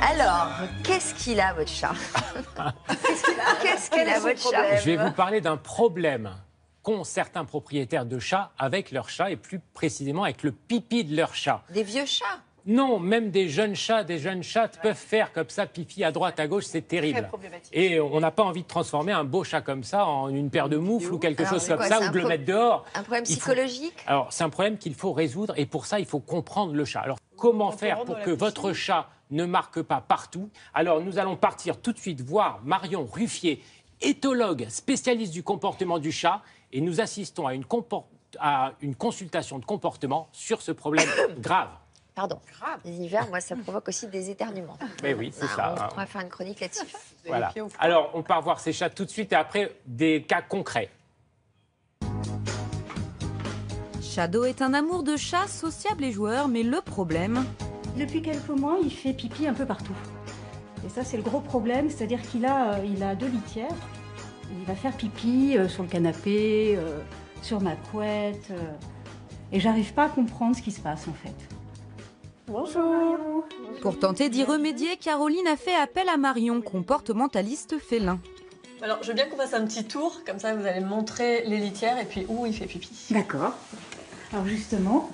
Alors, qu'est-ce qu'il a, votre chat? Qu'est-ce qu'il a, votre chat? Je vais vous parler d'un problème qu'ont certains propriétaires de chats avec leur chat, et plus précisément avec le pipi de leur chat. Des vieux chats? Non, même des jeunes chats peuvent faire comme ça, pipi à droite, à gauche, c'est terrible. Et on n'a pas envie de transformer un beau chat comme ça en une paire de moufles ou quelque chose comme ça, ou de le mettre dehors. Un problème psychologique? Alors, c'est un problème qu'il faut résoudre, et pour ça, il faut comprendre le chat. Alors, comment faire pour que votre chat ne marque pas partout? Alors, nous allons partir tout de suite voir Marion Ruffier, éthologue, spécialiste du comportement du chat, et nous assistons à une consultation de comportement sur ce problème grave. Pardon. Les hivers, moi, ça provoque aussi des éternuements. Mais oui, c'est ça. On va faire une chronique là-dessus. Voilà. Alors, on part voir ces chats tout de suite, et après, des cas concrets. Shadow est un amour de chat, sociable et joueur, mais le problème... Depuis quelques mois, il fait pipi un peu partout. Et ça, c'est le gros problème, c'est-à-dire qu'il a 2 litières. Il va faire pipi sur le canapé, sur ma couette. Et j'arrive pas à comprendre ce qui se passe, en fait. Bonjour. Pour tenter d'y remédier, Caroline a fait appel à Marion, comportementaliste félin. Alors, je veux bien qu'on fasse un petit tour, comme ça vous allez me montrer les litières et puis où il fait pipi. D'accord. Alors justement,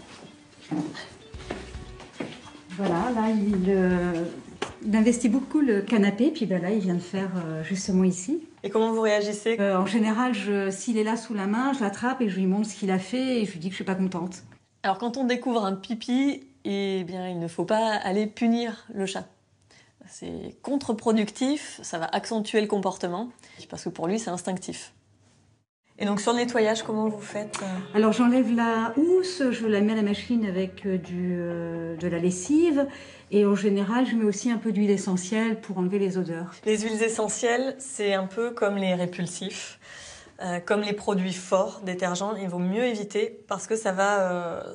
voilà, là il investit beaucoup le canapé, puis ben là il vient de faire justement ici. Et comment vous réagissez? En général, s'il est là sous la main, je l'attrape et je lui montre ce qu'il a fait et je lui dis que je suis pas contente. Alors quand on découvre un pipi, eh bien il ne faut pas aller punir le chat. C'est contre-productif, ça va accentuer le comportement, parce que pour lui c'est instinctif. Et donc sur le nettoyage, comment vous faites? Alors j'enlève la housse, je la mets à la machine avec de la lessive, et en général je mets aussi un peu d'huile essentielle pour enlever les odeurs. Les huiles essentielles, c'est un peu comme les répulsifs, comme les produits forts, détergents, il vaut mieux éviter parce que ça va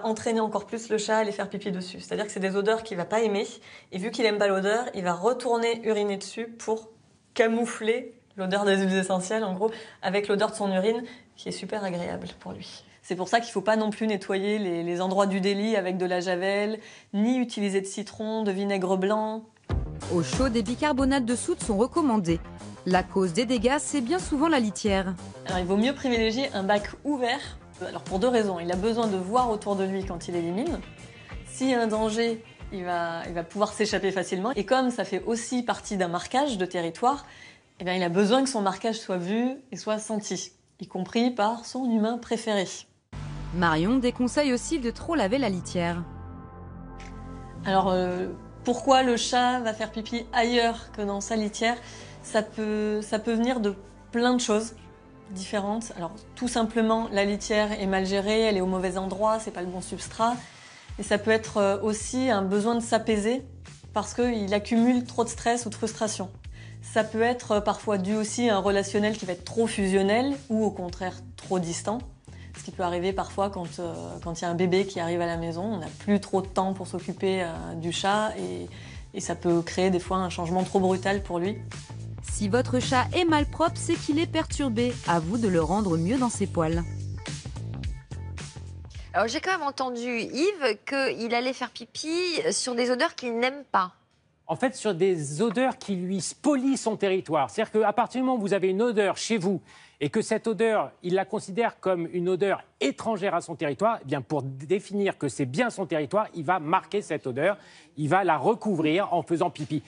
entraîner encore plus le chat à aller faire pipi dessus. C'est-à-dire que c'est des odeurs qu'il ne va pas aimer, et vu qu'il n'aime pas l'odeur, il va retourner uriner dessus pour camoufler l'odeur des huiles essentielles, en gros, avec l'odeur de son urine, qui est super agréable pour lui. C'est pour ça qu'il ne faut pas non plus nettoyer les endroits du délit avec de la javel, ni utiliser de citron, de vinaigre blanc. Au chaud, des bicarbonates de soude sont recommandés. La cause des dégâts, c'est bien souvent la litière. Alors il vaut mieux privilégier un bac ouvert. Alors pour 2 raisons. Il a besoin de voir autour de lui quand il élimine. S'il y a un danger, il va pouvoir s'échapper facilement. Et comme ça fait aussi partie d'un marquage de territoire, eh bien, il a besoin que son marquage soit vu et soit senti, y compris par son humain préféré. Marion déconseille aussi de trop laver la litière. Alors, pourquoi le chat va faire pipi ailleurs que dans sa litière? Ça peut venir de plein de choses différentes. Alors, tout simplement, la litière est mal gérée, elle est au mauvais endroit, c'est pas le bon substrat. Et ça peut être aussi un besoin de s'apaiser parce qu'il accumule trop de stress ou de frustration. Ça peut être parfois dû aussi à un relationnel qui va être trop fusionnel ou au contraire trop distant. Ce qui peut arriver parfois quand il y a un bébé qui arrive à la maison, on n'a plus trop de temps pour s'occuper du chat et ça peut créer des fois un changement trop brutal pour lui. Si votre chat est malpropre, c'est qu'il est perturbé. À vous de le rendre mieux dans ses poils. Alors, j'ai quand même entendu, Yves, qu'il allait faire pipi sur des odeurs qu'il n'aime pas. En fait, sur des odeurs qui lui spolient son territoire. C'est-à-dire qu'à partir du moment où vous avez une odeur chez vous et que cette odeur, il la considère comme une odeur étrangère à son territoire, eh bien pour définir que c'est bien son territoire, il va marquer cette odeur, il va la recouvrir en faisant pipi.